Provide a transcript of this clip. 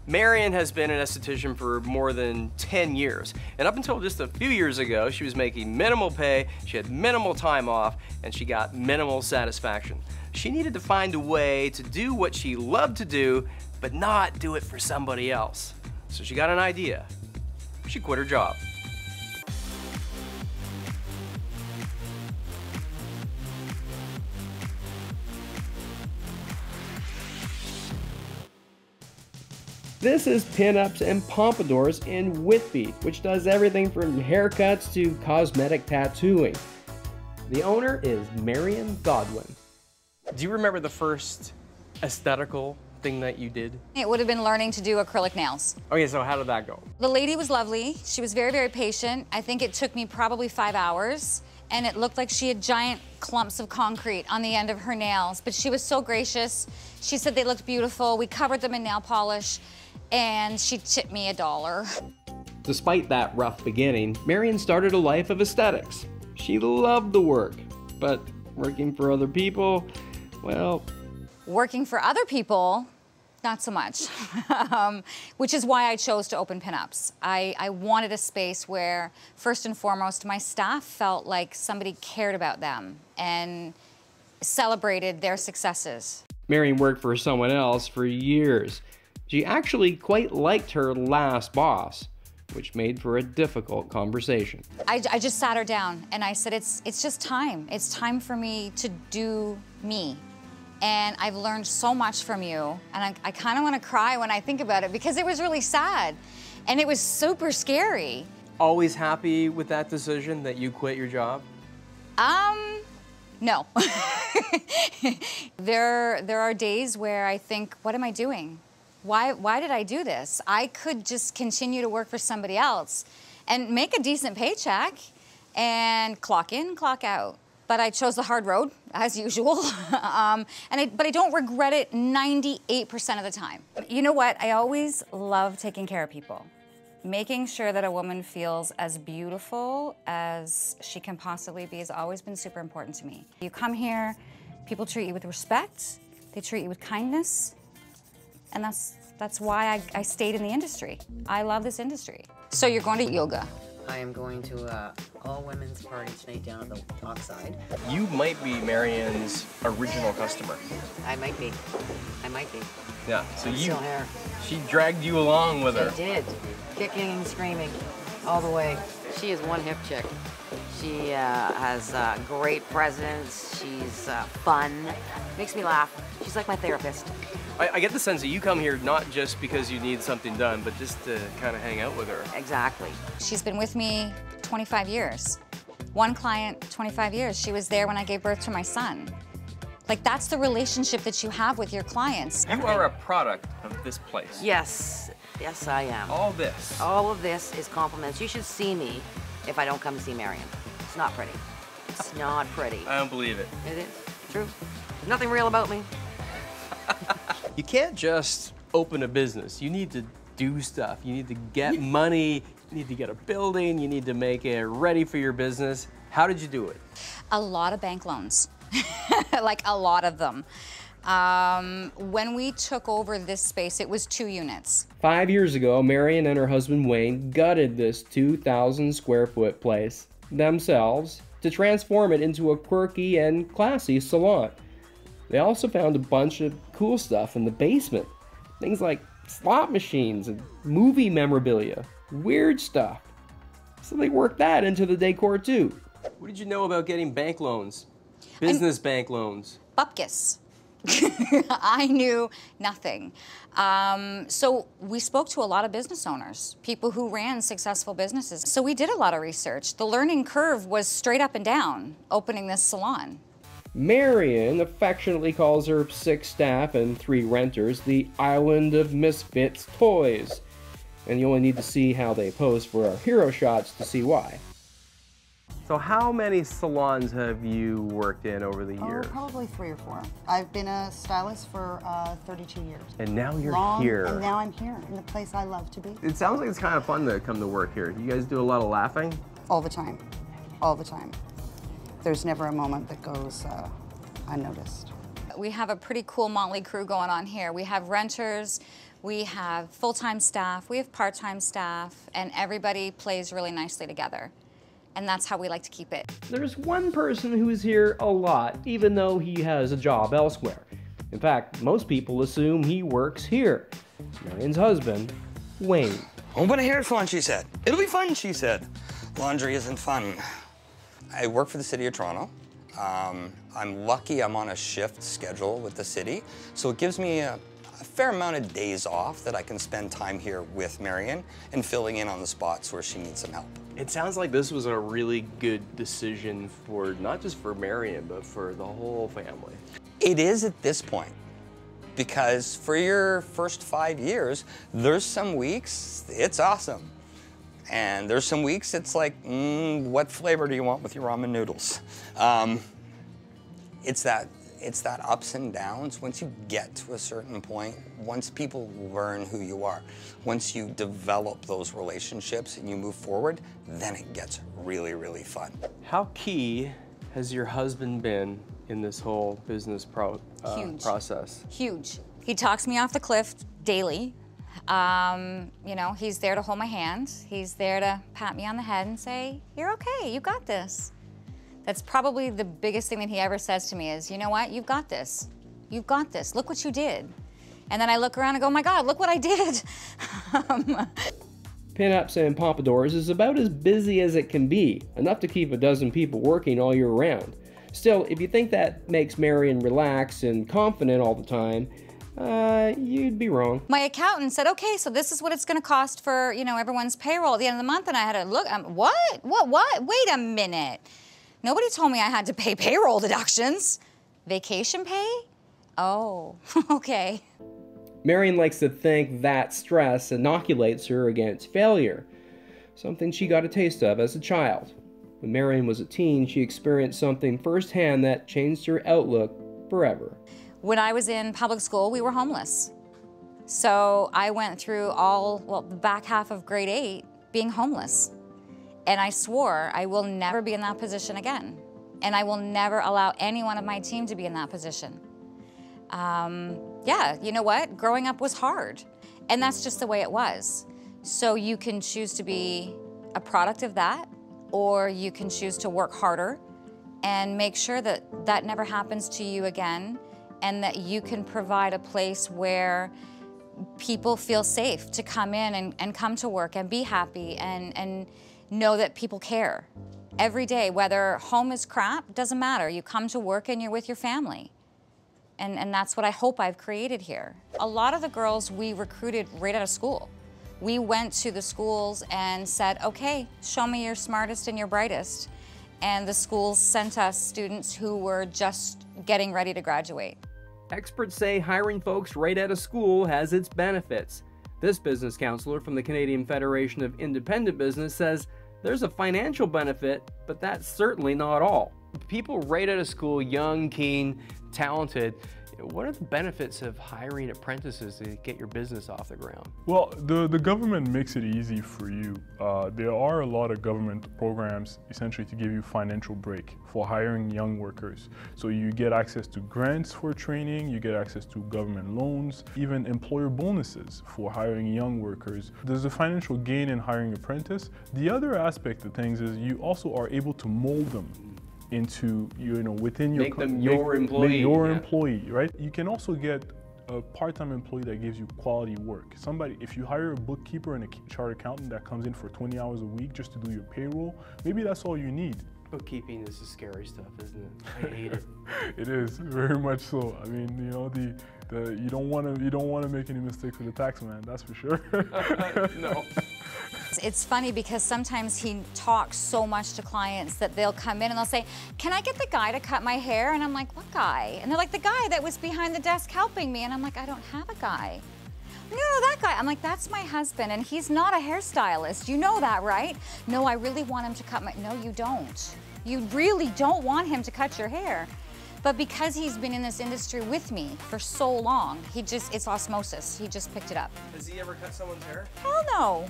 Marion has been an esthetician for more than 10 years, and up until just a few years ago, she was making minimal pay, she had minimal time off, and she got minimal satisfaction. She needed to find a way to do what she loved to do, but not do it for somebody else. So she got an idea. She quit her job. This is Pinups and Pompadours in Whitby, which does everything from haircuts to cosmetic tattooing. The owner is Marion Godwin. Do you remember the first aesthetical thing that you did? It would have been learning to do acrylic nails. Okay, so how did that go? The lady was lovely. She was very, very patient. I think it took me probably 5 hours, and it looked like she had giant clumps of concrete on the end of her nails, but she was so gracious. She said they looked beautiful. We covered them in nail polish, and she tipped me $1. Despite that rough beginning, Marion started a life of aesthetics. She loved the work, but working for other people, well... Working for other people, not so much, which is why I chose to open Pinups. I wanted a space where, first and foremost, my staff felt like somebody cared about them and celebrated their successes. Marion worked for someone else for years. She actually quite liked her last boss, which made for a difficult conversation. I just sat her down and I said, it's just time. It's time for me to do me. And I've learned so much from you, and I kind of want to cry when I think about it because it was really sad, and it was super scary. Always happy with that decision that you quit your job? No. There are days where I think, what am I doing? Why did I do this? I could just continue to work for somebody else and make a decent paycheck and clock in, clock out. But I chose the hard road, as usual. But I don't regret it 98% of the time. You know what? I always love taking care of people. Making sure that a woman feels as beautiful as she can possibly be has always been super important to me. You come here, people treat you with respect, they treat you with kindness, and that's why I stayed in the industry. I love this industry. So you're going to yoga? I am going to all-women's party tonight down at the dockside. You might be Marion's original customer. I might be. I might be. Yeah, so Still here. She dragged you along with her. She did. Kicking and screaming all the way. She is one hip chick. She has great presence. She's fun. Makes me laugh. She's like my therapist. I get the sense that you come here not just because you need something done, but just to kind of hang out with her. Exactly. She's been with me 25 years. One client, 25 years. She was there when I gave birth to my son. Like, that's the relationship that you have with your clients. You are a product of this place. Yes. Yes, I am. All this. All of this is compliments. You should see me if I don't come to see Marion. It's not pretty. It's not pretty. I don't believe it. It is. True. There's nothing real about me. You can't just open a business. You need to do stuff. You need to get money, you need to get a building, you need to make it ready for your business. How did you do it? A lot of bank loans, like a lot of them. When we took over this space, it was 2 units. 5 years ago, Marion and her husband Wayne gutted this 2,000 square foot place themselves to transform it into a quirky and classy salon. They also found a bunch of cool stuff in the basement. Things like slot machines and movie memorabilia. Weird stuff. So they worked that into the decor too. What did you know about getting bank loans? Business bank loans? Bupkis. I knew nothing. So we spoke to a lot of business owners, people who ran successful businesses. So we did a lot of research. The learning curve was straight up and down opening this salon. Marion affectionately calls her 6 staff and 3 renters the Island of Misfits Toys. And you only need to see how they pose for our hero shots to see why. So how many salons have you worked in over the years? Probably 3 or 4. I've been a stylist for 32 years. And now you're here. And now I'm here in the place I love to be. It sounds like it's kind of fun to come to work here. You guys do a lot of laughing? All the time. All the time. There's never a moment that goes unnoticed. We have a pretty cool motley crew going on here. We have renters, We have full-time staff, we have part-time staff, and everybody plays really nicely together. And that's how we like to keep it. There's one person who's here a lot, even though he has a job elsewhere. In fact, most people assume he works here. It's Marion's husband, Wayne. Open a hair salon, she said. It'll be fun, she said. Laundry isn't fun. I work for the City of Toronto. I'm lucky I'm on a shift schedule with the city, so it gives me a fair amount of days off that I can spend time here with Marion and filling in on the spots where she needs some help. It sounds like this was a really good decision for, not just for Marion, but for the whole family. It is at this point, because for your first 5 years, there's some weeks it's awesome. And there's some weeks it's like, what flavor do you want with your ramen noodles? It's that ups and downs. Once you get to a certain point, once people learn who you are, once you develop those relationships and you move forward, then it gets really, really fun. How key has your husband been in this whole business process? Huge. He talks me off the cliff daily. You know, he's there to hold my hand. He's there to pat me on the head and say, "You're okay, you got this." That's probably the biggest thing that he ever says to me is, "You know what, you've got this. You've got this, look what you did." And then I look around and go, "Oh my God, look what I did." Pinups and Pompadours is about as busy as it can be, enough to keep a dozen people working all year round. Still, if you think that makes Marion relax and confident all the time, you'd be wrong. My accountant said, "Okay, so this is what it's gonna cost for, you know, everyone's payroll at the end of the month," and I had to look, what? Wait a minute. Nobody told me I had to pay payroll deductions. Vacation pay? Oh, okay. Marion likes to think that stress inoculates her against failure, something she got a taste of as a child. When Marion was a teen, she experienced something firsthand that changed her outlook forever. When I was in public school, we were homeless. So I went through the back half of grade 8 being homeless. And I swore I will never be in that position again. And I will never allow anyone of my team to be in that position. Yeah, you know what? Growing up was hard. And that's just the way it was. So you can choose to be a product of that, or you can choose to work harder and make sure that that never happens to you again, and that you can provide a place where people feel safe to come in and come to work and be happy and know that people care. Every day, whether home is crap, doesn't matter. You come to work and you're with your family. And that's what I hope I've created here. A lot of the girls we recruited right out of school. We went to the schools and said, "Okay, show me your smartest and your brightest." And the schools sent us students who were just getting ready to graduate. Experts say hiring folks right out of school has its benefits. This business counselor from the Canadian Federation of Independent Business says there's a financial benefit, but that's certainly not all. People right out of school, young, keen, talented, what are the benefits of hiring apprentices to get your business off the ground? Well, the government makes it easy for you. There are a lot of government programs essentially to give you financial break for hiring young workers. So you get access to grants for training, you get access to government loans, even employer bonuses for hiring young workers. There's a financial gain in hiring apprentice. The other aspect of things is you also are able to mold them into, within your employee, right? You can also get a part-time employee that gives you quality work. If you hire a bookkeeper and a chartered accountant that comes in for 20 hours a week just to do your payroll, maybe that's all you need. Bookkeeping is the scary stuff, isn't it? I hate it. It is, very much so. I mean, you don't want to make any mistakes with the tax man, that's for sure. No. It's funny because sometimes he talks so much to clients that they'll come in and they'll say, "Can I get the guy to cut my hair?" And I'm like, "What guy?" And they're like, "The guy that was behind the desk helping me." And I'm like, "I don't have a guy." "No, that guy." I'm like, "That's my husband and he's not a hairstylist. You know that, right?" "No, I really want him to cut my..." "No, you don't. You really don't want him to cut your hair." But because he's been in this industry with me for so long, it's osmosis. He just picked it up. Has he ever cut someone's hair? Hell no.